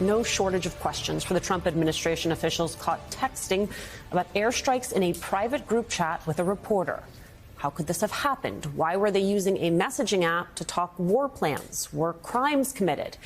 No shortage of questions for the Trump administration officials caught texting about airstrikes in a private group chat with a reporter. How could this have happened? Why were they using a messaging app to talk war plans? Were crimes committed?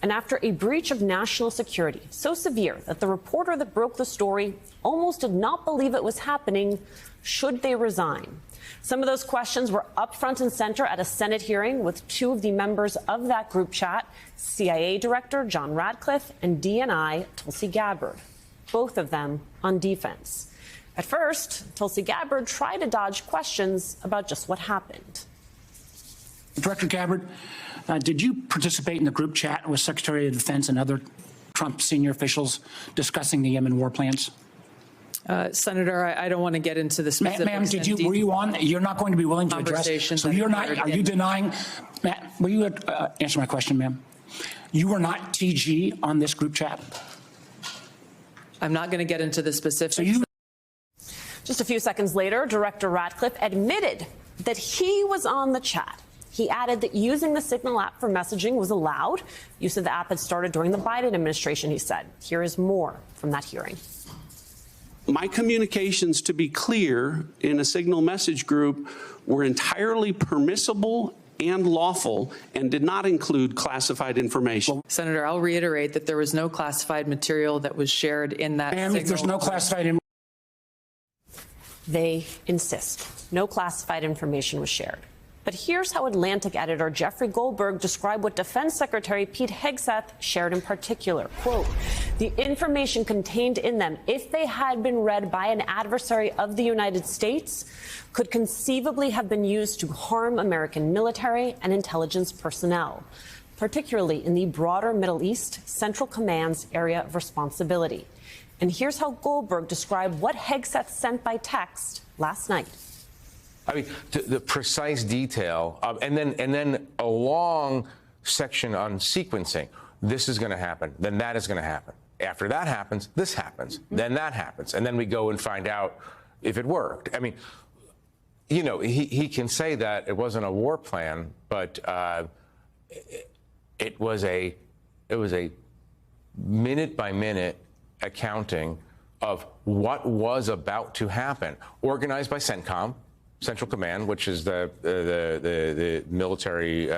And after a breach of national security so severe that the reporter that broke the story almost did not believe it was happening, should they resign? Some of those questions were up front and center at a Senate hearing with two of the members of that group chat, CIA Director John Ratcliffe and DNI Tulsi Gabbard, both of them on defense. At first, Tulsi Gabbard tried to dodge questions about just what happened. Director Gabbard, did you participate in the group chat with Secretary of Defense and other Trump senior officials discussing the Yemen war plans? Senator, I don't want to get into the specifics. Ma'am, were you on? You're not going to be willing to address. So you're not. Are you denying? Ma'am, will you answer my question, ma'am? You were not TG on this group chat. I'm not going to get into the specifics. So Just a few seconds later, Director Ratcliffe admitted that he was on the chat. He added that using the Signal app for messaging was allowed. Use of the app had started during the Biden administration, he said. Here is more from that hearing. My communications, to be clear, in a Signal message group were entirely permissible and lawful and did not include classified information. Senator, I'll reiterate that there was no classified material that was shared in that Ma'am, if there's no classified information. They insist no classified information was shared. But here's how Atlantic editor Jeffrey Goldberg described what Defense Secretary Pete Hegseth shared in particular. Quote, the information contained in them, if they had been read by an adversary of the United States, could conceivably have been used to harm American military and intelligence personnel, particularly in the broader Middle East Central Command's area of responsibility. And here's how Goldberg described what Hegseth sent by text last night. I mean, the precise detail, and then a long section on sequencing. This is going to happen. Then that is going to happen. After that happens, this happens. Then that happens. And then we go and find out if it worked. I mean, you know, he can say that it wasn't a war plan, but it was a minute by minute accounting of what was about to happen, organized by CENTCOM, Central Command, which is the military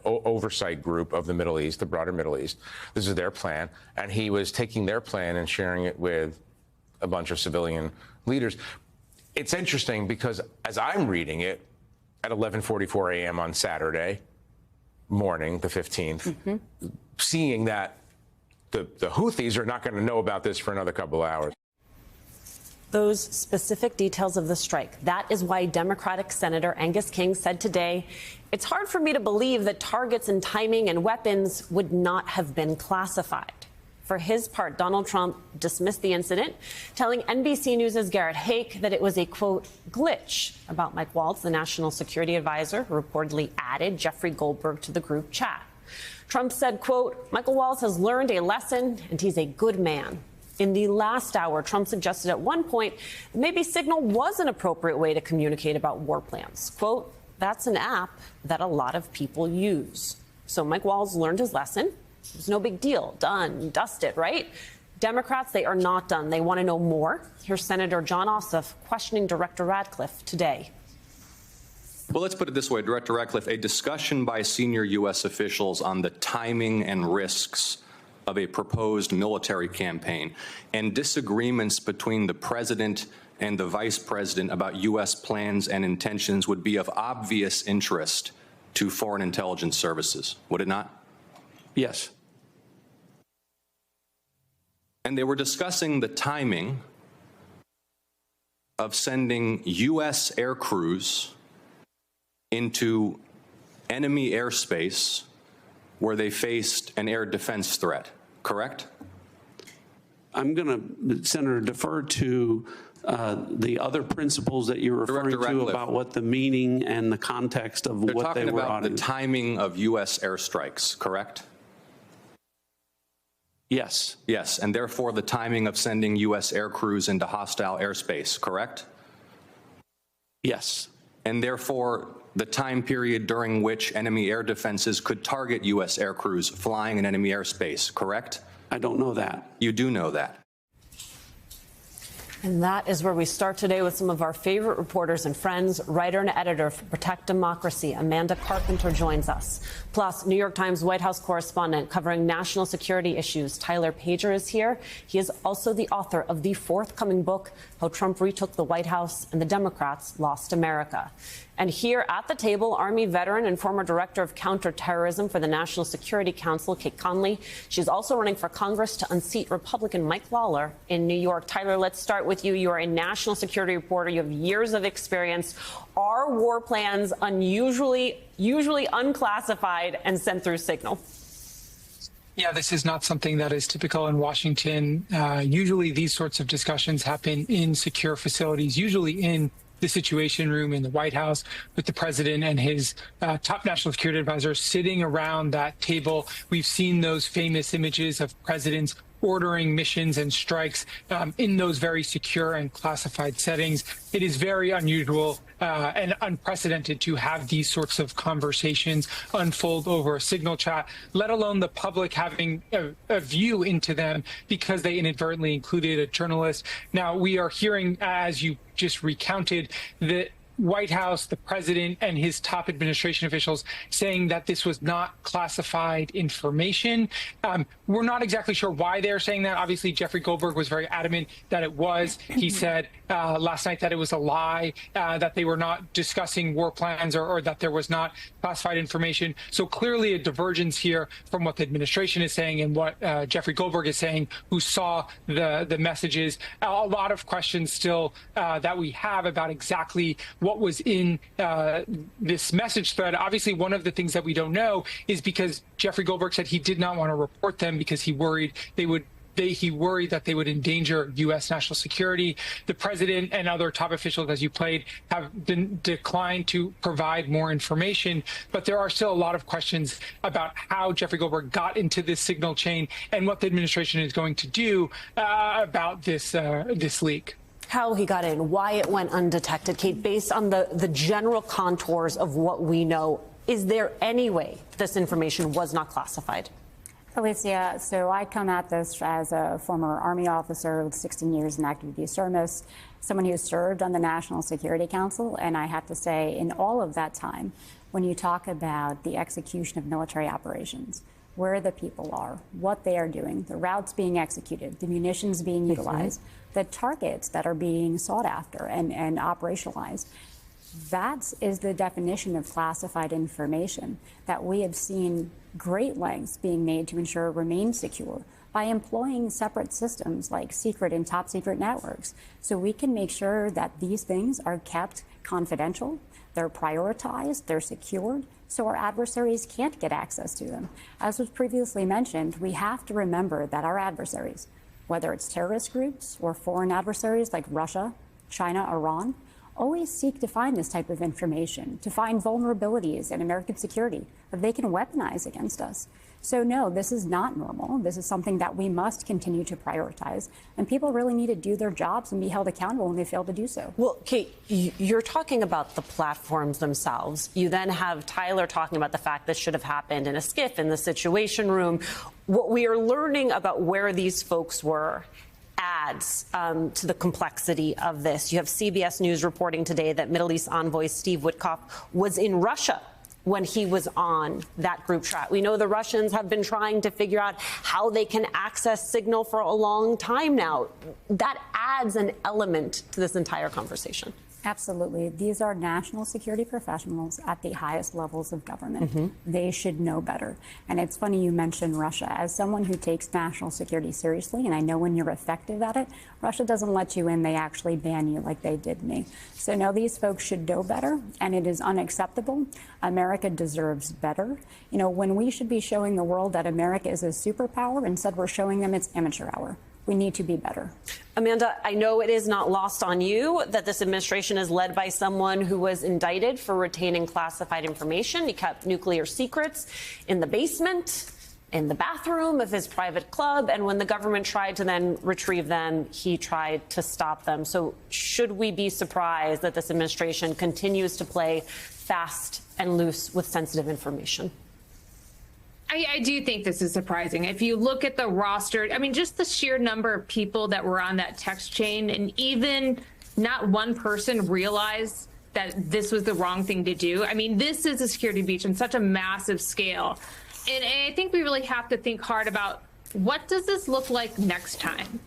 oversight group of the Middle East, the broader Middle East. This is their plan, and he was taking their plan and sharing it with a bunch of civilian leaders. It's interesting because as I'm reading it at 11:44 a.m. on Saturday morning, the 15th, seeing that the Houthis are not going to know about this for another couple of hours. Those specific details of the strike. That is why Democratic Senator Angus King said today, it's hard for me to believe that targets and timing and weapons would not have been classified. For his part, Donald Trump dismissed the incident, telling NBC News' Garrett Haake that it was a, quote, glitch about Mike Waltz, the national security advisor, who reportedly added Jeffrey Goldberg to the group chat. Trump said, quote, Michael Waltz has learned a lesson and he's a good man. In the last hour, Trump suggested at one point that maybe Signal was an appropriate way to communicate about war plans. Quote, that's an app that a lot of people use. So Mike Waltz learned his lesson. It was no big deal. Done, dusted, right? Democrats, they are not done. They want to know more. Here's Senator Jon Ossoff questioning Director Ratcliffe today. Well, let's put it this way, Director Ratcliffe, a discussion by senior U.S. officials on the timing and risks of a proposed military campaign and disagreements between the president and the vice president about U.S. plans and intentions would be of obvious interest to foreign intelligence services, would it not? Yes. And they were discussing the timing of sending U.S. air crews into enemy airspace where they faced an air defense threat, correct? I'm going to, Senator, defer to the other principles that you're referring to about what the meaning and the context of what they were auditing. They're talking about the timing of U.S. airstrikes, correct? Yes. Yes, and therefore the timing of sending U.S. air crews into hostile airspace, correct? Yes. And therefore the time period during which enemy air defenses could target U.S. air crews flying in enemy airspace, correct? I don't know that. You do know that. And that is where we start today with some of our favorite reporters and friends. Writer and editor for Protect Democracy, Amanda Carpenter, joins us. Plus, New York Times White House correspondent covering national security issues, Tyler Pager, is here. He is also the author of the forthcoming book, How Trump Retook the White House and the Democrats Lost America. And here at the table, Army veteran and former director of counterterrorism for the National Security Council, Kate Conley. She's also running for Congress to unseat Republican Mike Lawler in New York. Tyler, let's start with you. You are a national security reporter. You have years of experience. Are war plans usually unclassified and sent through Signal? Yeah, this is not something that is typical in Washington. Usually these sorts of discussions happen in secure facilities, usually in the Situation Room in the White House, with the president and his top national security advisors sitting around that table. We've seen those famous images of presidents ordering missions and strikes in those very secure and classified settings. It is very unusual and unprecedented to have these sorts of conversations unfold over a Signal chat, let alone the public having a view into them because they inadvertently included a journalist. Now, we are hearing, as you just recounted, that White House, the president, and his top administration officials saying that this was not classified information. We're not exactly sure why they're saying that. Obviously, Jeffrey Goldberg was very adamant that it was. He said last night that it was a lie, that they were not discussing war plans or that there was not classified information. So clearly a divergence here from what the administration is saying and what Jeffrey Goldberg is saying, who saw the messages. A lot of questions still that we have about exactly what was in this message thread. Obviously, one of the things that we don't know is because Jeffrey Goldberg said he did not want to report them because he worried he worried that they would endanger U.S. national security. The president and other top officials, as you played, have declined to provide more information. But there are still a lot of questions about how Jeffrey Goldberg got into this Signal chain and what the administration is going to do about this leak. How he got in, why it went undetected. Kate, based on the general contours of what we know, is there any way this information was not classified? Alicia, so I come at this as a former Army officer with 16 years in active duty service, someone who served on the National Security Council, and I have to say, in all of that time, when you talk about the execution of military operations, where the people are, what they are doing, the routes being executed, the munitions being utilized, the targets that are being sought after and operationalized. That is the definition of classified information that we have seen great lengths being made to ensure it remains secure by employing separate systems like secret and top secret networks. So we can make sure that these things are kept confidential, they're prioritized, they're secured, so our adversaries can't get access to them. As was previously mentioned, we have to remember that our adversaries, whether it's terrorist groups or foreign adversaries like Russia, China, Iran, always seek to find this type of information, to find vulnerabilities in American security that they can weaponize against us. So no, this is not normal. This is something that we must continue to prioritize. And people really need to do their jobs and be held accountable when they fail to do so. Well, Kate, you're talking about the platforms themselves. You then have Tyler talking about the fact that should have happened in a skiff in the Situation Room. What we are learning about where these folks were adds to the complexity of this. You have CBS News reporting today that Middle East envoy Steve Witkoff was in Russia when he was on that group chat. We know the Russians have been trying to figure out how they can access Signal for a long time now. That adds an element to this entire conversation. Absolutely. These are national security professionals at the highest levels of government. They should know better. And it's funny you mentioned Russia. As someone who takes national security seriously, and I know when you're effective at it, Russia doesn't let you in. They actually ban you like they did me. So no, these folks should know better, and it is unacceptable. America deserves better. You know, when we should be showing the world that America is a superpower, instead we're showing them it's amateur hour. We need to be better. Amanda, I know it is not lost on you that this administration is led by someone who was indicted for retaining classified information. He kept nuclear secrets in the basement, in the bathroom of his private club, and when the government tried to then retrieve them, he tried to stop them. So should we be surprised that this administration continues to play fast and loose with sensitive information? I do think this is surprising. If you look at the roster, I mean, just the sheer number of people that were on that text chain, and even not one person realized that this was the wrong thing to do. I mean, this is a security breach on such a massive scale. And I think we really have to think hard about, what does this look like next time?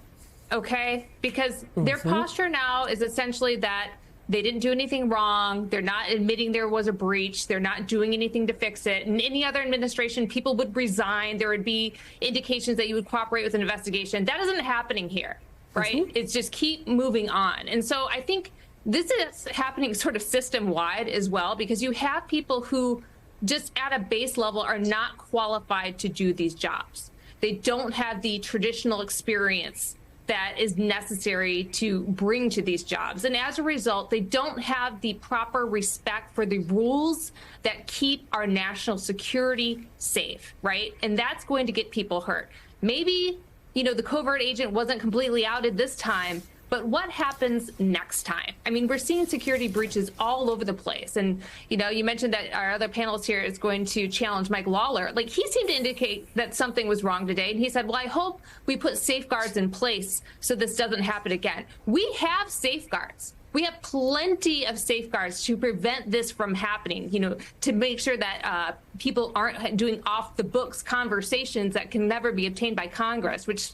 Okay? Because their posture now is essentially that they didn't do anything wrong. They're not admitting there was a breach. They're not doing anything to fix it. In any other administration, people would resign. There would be indications that you would cooperate with an investigation. That isn't happening here, right? It's just keep moving on. And so I think this is happening sort of system-wide as well, because you have people who just at a base level are not qualified to do these jobs. They don't have the traditional experience that is necessary to bring to these jobs. And as a result, they don't have the proper respect for the rules that keep our national security safe, right? And that's going to get people hurt. Maybe, you know, the covert agent wasn't completely outed this time, but what happens next time? I mean, we're seeing security breaches all over the place. And, you know, you mentioned that our other panelist here is going to challenge Mike Lawler. Like, he seemed to indicate that something was wrong today. And he said, well, I hope we put safeguards in place so this doesn't happen again. We have safeguards. We have plenty of safeguards to prevent this from happening, you know, to make sure that people aren't doing off the books conversations that can never be obtained by Congress, which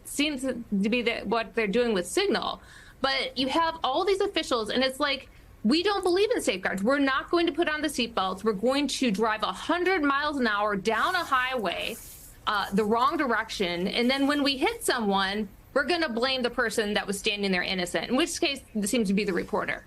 seems to be what they're doing with Signal. But you have all these officials, and it's like, we don't believe in safeguards. We're not going to put on the seatbelts. We're going to drive 100 miles an hour down a highway the wrong direction. And then when we hit someone, we're going to blame the person that was standing there innocent, in which case it seems to be the reporter.